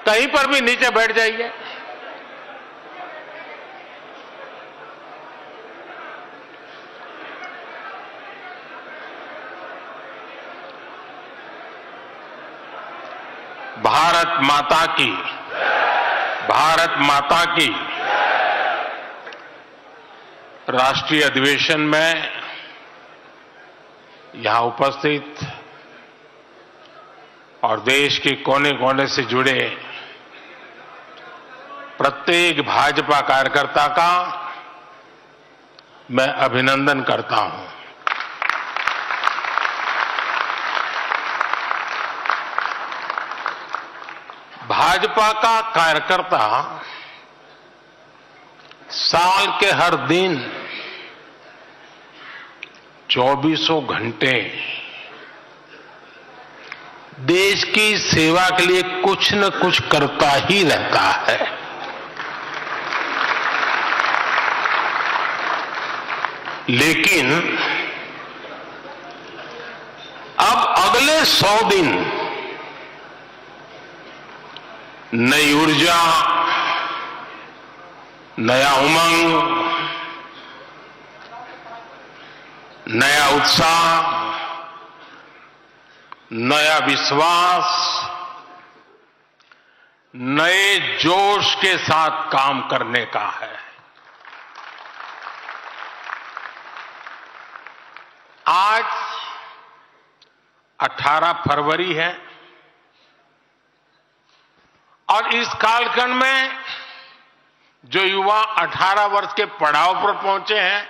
कहीं पर भी नीचे बैठ जाइए। भारत माता की, भारत माता की। राष्ट्रीय अधिवेशन में यहां उपस्थित और देश के कोने कोने से जुड़े प्रत्येक भाजपा कार्यकर्ता का मैं अभिनंदन करता हूं। भाजपा का कार्यकर्ता साल के हर दिन 24 घंटे देश की सेवा के लिए कुछ न कुछ करता ही रहता है। लेकिन अब अगले 100 दिन नई ऊर्जा, नया उमंग, नया उत्साह, नया विश्वास, नए जोश के साथ काम करने का है। आज 18 फरवरी है और इस कालखंड में जो युवा 18 वर्ष के पड़ाव पर पहुंचे हैं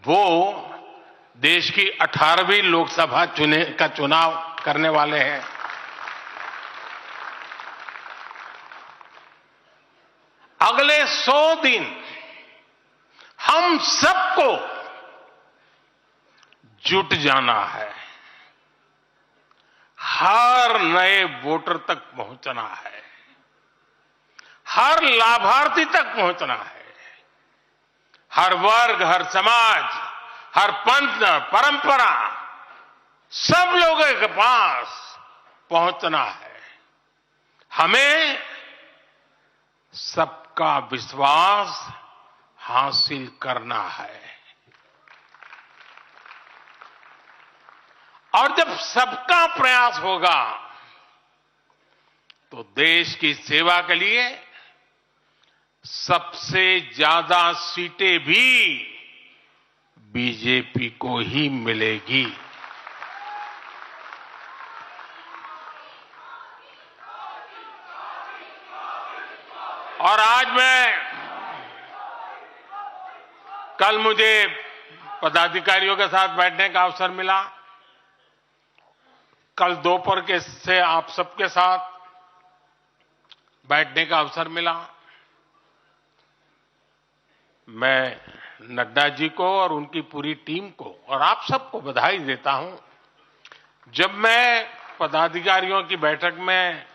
वो देश की 18वीं लोकसभा का चुनाव करने वाले हैं। अगले 100 दिन हम सबको जुट जाना है, हर नए वोटर तक पहुंचना है, हर लाभार्थी तक पहुंचना है, हर वर्ग, हर समाज, हर पंथ, परंपरा, सब लोगों के पास पहुंचना है। हमें सबका विश्वास हासिल करना है। और जब सबका प्रयास होगा तो देश की सेवा के लिए सबसे ज्यादा सीटें भी बीजेपी को ही मिलेगी। और आज कल मुझे पदाधिकारियों के साथ बैठने का अवसर मिला। कल दोपहर से आप सबके साथ बैठने का अवसर मिला। मैं नड्डा जी को और उनकी पूरी टीम को और आप सबको बधाई देता हूं। जब मैं पदाधिकारियों की बैठक में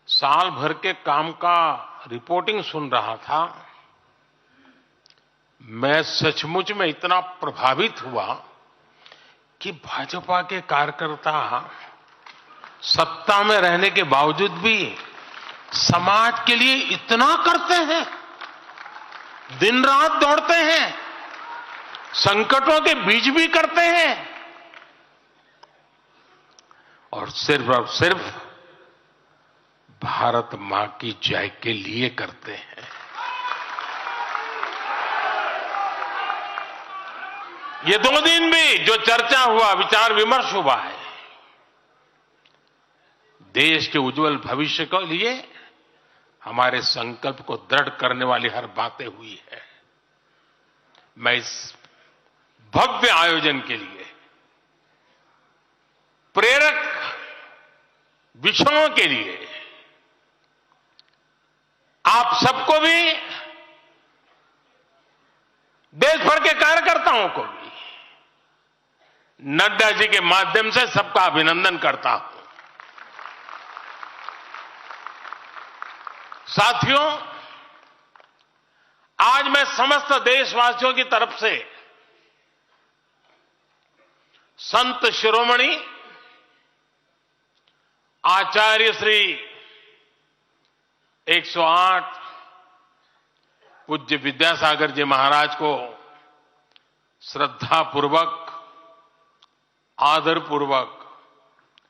साल भर के काम का रिपोर्टिंग सुन रहा था, मैं सचमुच में इतना प्रभावित हुआ कि भाजपा के कार्यकर्ता सत्ता में रहने के बावजूद भी समाज के लिए इतना करते हैं, दिन रात दौड़ते हैं, संकटों के बीच भी करते हैं और सिर्फ भारत मां की जय के लिए करते हैं। ये 2 दिन भी जो चर्चा हुआ, विचार विमर्श हुआ है, देश के उज्जवल भविष्य के लिए हमारे संकल्प को दृढ़ करने वाली हर बातें हुई है। मैं इस भव्य आयोजन के लिए, प्रेरक विषयों के लिए आप सबको भी, देश भर के कार्यकर्ताओं को भी नड्डा जी के माध्यम से सबका अभिनंदन करता हूं। साथियों, आज मैं समस्त देशवासियों की तरफ से संत शिरोमणि आचार्य श्री 108 पूज्य विद्यासागर जी महाराज को श्रद्धापूर्वक, आदरपूर्वक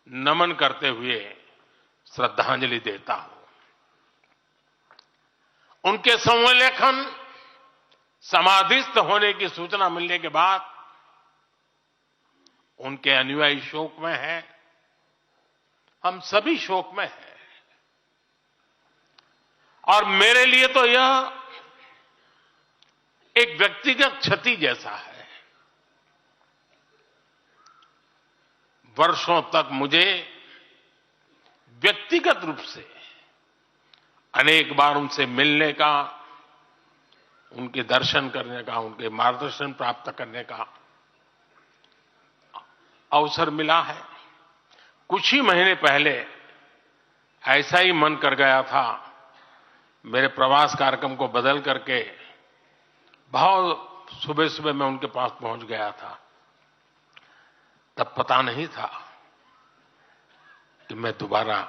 नमन करते हुए श्रद्धांजलि देता हूं। उनके संलेखन समाधिस्थ होने की सूचना मिलने के बाद उनके अनुयायी शोक में हैं, हम सभी शोक में हैं। और मेरे लिए तो यह एक व्यक्तिगत क्षति जैसा है। वर्षों तक मुझे व्यक्तिगत रूप से अनेक बार उनसे मिलने का, उनके दर्शन करने का, उनके मार्गदर्शन प्राप्त करने का अवसर मिला है। कुछ ही महीने पहले ऐसा ही मन कर गया था, मेरे प्रवास कार्यक्रम को बदल करके बहुत सुबह सुबह मैं उनके पास पहुंच गया था। तब पता नहीं था कि मैं दोबारा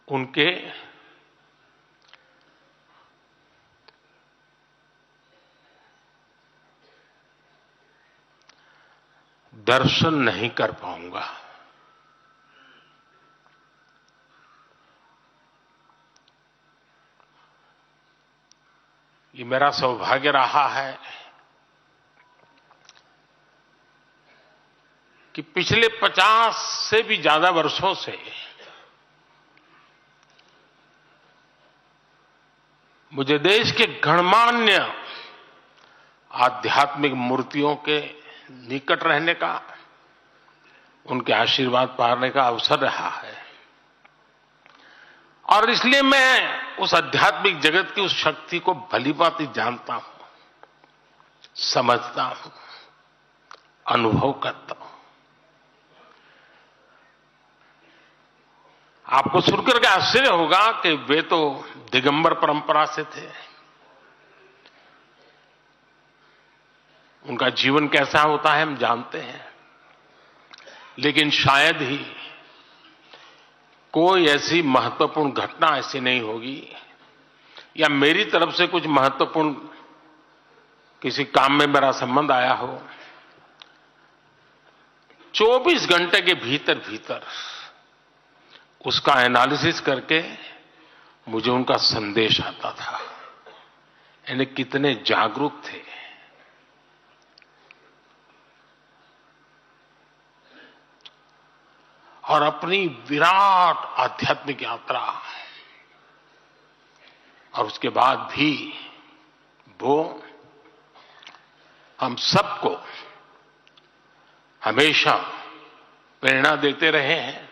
उनके दर्शन नहीं कर पाऊंगा। ये मेरा सौभाग्य रहा है कि पिछले 50 से भी ज्यादा वर्षों से मुझे देश के गणमान्य आध्यात्मिक मूर्तियों के निकट रहने का, उनके आशीर्वाद पाने का अवसर रहा है। और इसलिए मैं उस आध्यात्मिक जगत की उस शक्ति को भलीभांति जानता हूं, समझता हूं, अनुभव करता हूं। आपको सुनकर के आश्चर्य होगा कि वे तो दिगंबर परंपरा से थे। उनका जीवन कैसा होता है हम जानते हैं, लेकिन शायद ही कोई ऐसी महत्वपूर्ण घटना ऐसी नहीं होगी या मेरी तरफ से कुछ महत्वपूर्ण किसी काम में मेरा संबंध आया हो, 24 घंटे के भीतर भीतर उसका एनालिसिस करके मुझे उनका संदेश आता था। यानी कितने जागरूक थे। और अपनी विराट आध्यात्मिक यात्रा और उसके बाद भी वो हम सबको हमेशा प्रेरणा देते रहे हैं।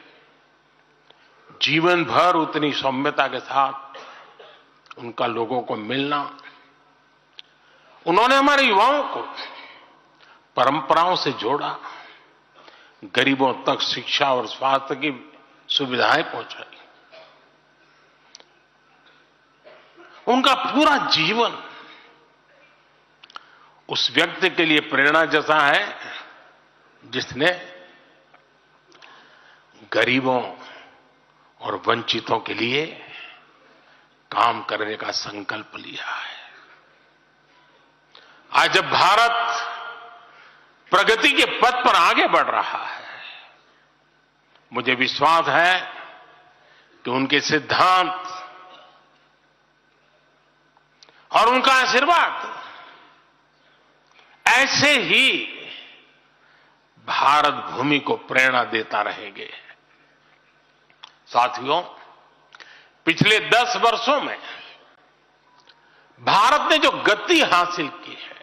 जीवन भर उतनी सौम्यता के साथ उनका लोगों को मिलना, उन्होंने हमारे युवाओं को परंपराओं से जोड़ा, गरीबों तक शिक्षा और स्वास्थ्य की सुविधाएं पहुंचाई। उनका पूरा जीवन उस व्यक्ति के लिए प्रेरणा जैसा है जिसने गरीबों और वंचितों के लिए काम करने का संकल्प लिया है। आज जब भारत प्रगति के पथ पर आगे बढ़ रहा है, मुझे विश्वास है कि उनके सिद्धांत और उनका आशीर्वाद ऐसे ही भारत भूमि को प्रेरणा देता रहेंगे। साथियों, पिछले 10 वर्षों में भारत ने जो गति हासिल की है,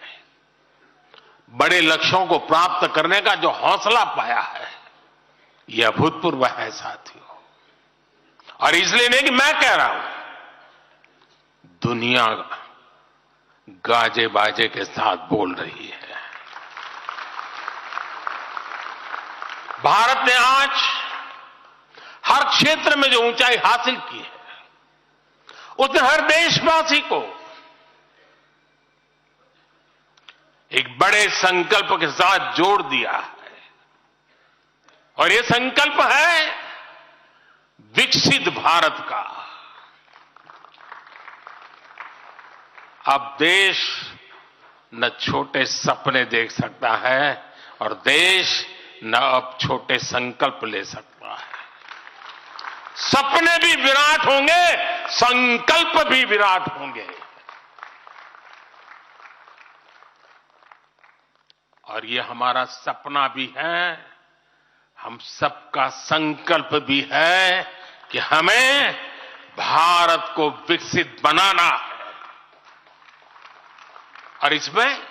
बड़े लक्ष्यों को प्राप्त करने का जो हौसला पाया है, यह अभूतपूर्व है साथियों। और इसलिए नहीं कि मैं कह रहा हूं, दुनिया गाजे बाजे के साथ बोल रही है। भारत ने आज हर क्षेत्र में जो ऊंचाई हासिल की है, उसने हर देशवासी को एक बड़े संकल्प के साथ जोड़ दिया है। और ये संकल्प है विकसित भारत का। अब देश न छोटे सपने देख सकता है और देश न अब छोटे संकल्प ले सकता है। सपने भी विराट होंगे, संकल्प भी विराट होंगे। और ये हमारा सपना भी है, हम सबका संकल्प भी है कि हमें भारत को विकसित बनाना है। और इसमें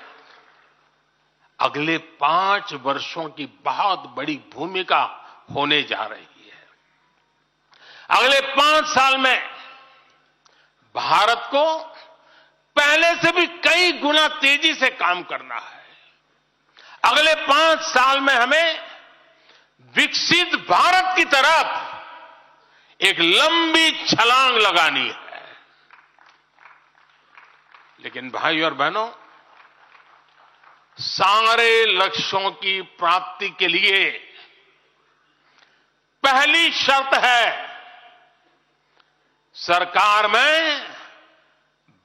अगले 5 वर्षों की बहुत बड़ी भूमिका होने जा रही है। अगले 5 साल में भारत को पहले से भी कई गुना तेजी से काम करना है। अगले 5 साल में हमें विकसित भारत की तरफ एक लंबी छलांग लगानी है। लेकिन भाई और बहनों, सारे लक्ष्यों की प्राप्ति के लिए पहली शर्त है सरकार में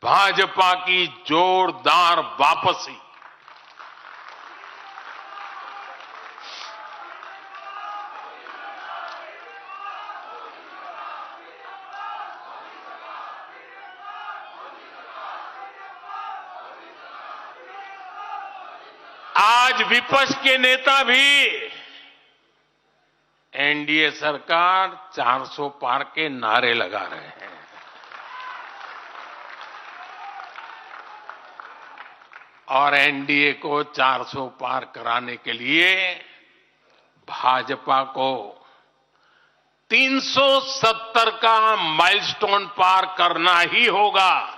भाजपा की जोरदार वापसी। आज विपक्ष के नेता भी एनडीए सरकार 400 पार के नारे लगा रहे हैं। और एनडीए को 400 पार कराने के लिए भाजपा को 370 का माइलस्टोन पार करना ही होगा।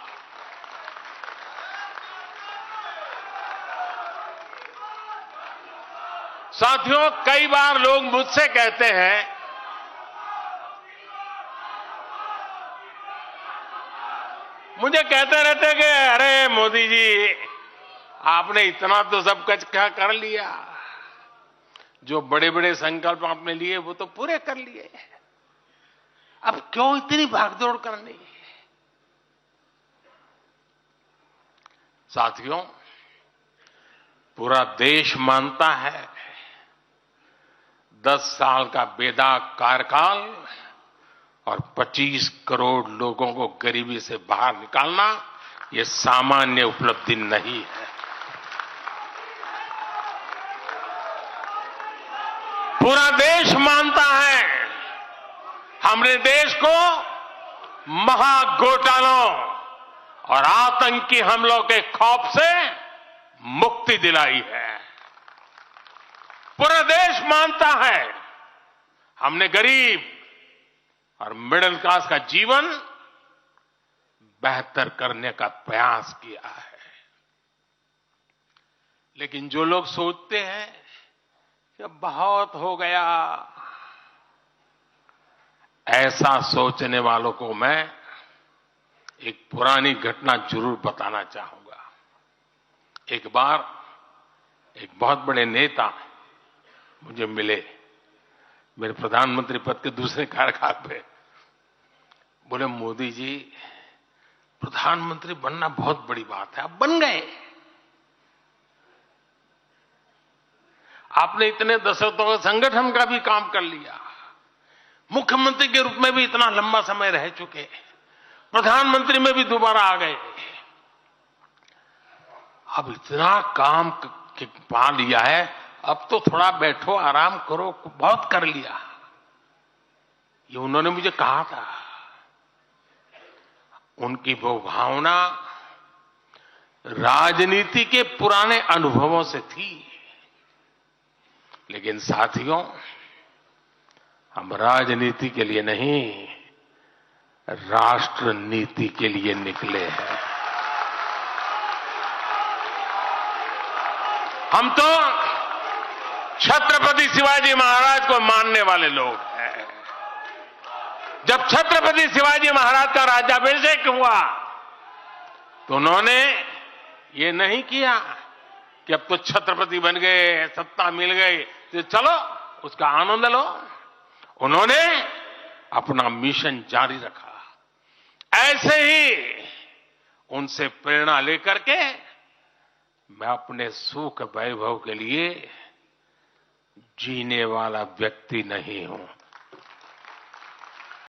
साथियों, कई बार लोग मुझसे कहते हैं मुझे कहते रहते कि अरे मोदी जी, आपने इतना तो सब कुछ कर लिया, जो बड़े बड़े संकल्प आपने लिए वो तो पूरे कर लिए, अब क्यों इतनी भागदौड़ करनी। साथियों, पूरा देश मानता है 10 साल का बेदाग कार्यकाल और 25 करोड़ लोगों को गरीबी से बाहर निकालना ये सामान्य उपलब्धि नहीं है। पूरा देश मानता है हमने देश को महाघोटालों और आतंकी हमलों के खौफ से मुक्ति दिलाई है। पूरा देश मानता है हमने गरीब और मिडिल क्लास का जीवन बेहतर करने का प्रयास किया है। लेकिन जो लोग सोचते हैं कि बहुत हो गया, ऐसा सोचने वालों को मैं एक पुरानी घटना जरूर बताना चाहूंगा। एक बार एक बहुत बड़े नेता मुझे मिले, मेरे प्रधानमंत्री पद के दूसरे कार्यकाल पे। बोले, मोदी जी, प्रधानमंत्री बनना बहुत बड़ी बात है, आप बन गए। आपने इतने दशकों के संगठन का भी काम कर लिया, मुख्यमंत्री के रूप में भी इतना लंबा समय रह चुके, प्रधानमंत्री में भी दोबारा आ गए। अब इतना काम पा लिया है, अब तो थोड़ा बैठो, आराम करो, बहुत कर लिया। ये उन्होंने मुझे कहा था। उनकी वो भावना राजनीति के पुराने अनुभवों से थी। लेकिन साथियों, हम राजनीति के लिए नहीं, राष्ट्र नीति के लिए निकले हैं। हम तो छत्रपति शिवाजी महाराज को मानने वाले लोग हैं। जब छत्रपति शिवाजी महाराज का राज्याभिषेक हुआ तो उन्होंने ये नहीं किया कि अब तो छत्रपति बन गए, सत्ता मिल गई तो चलो उसका आनंद लो। उन्होंने अपना मिशन जारी रखा। ऐसे ही उनसे प्रेरणा लेकर के मैं अपने सुख वैभव के लिए जीने वाला व्यक्ति नहीं हूं।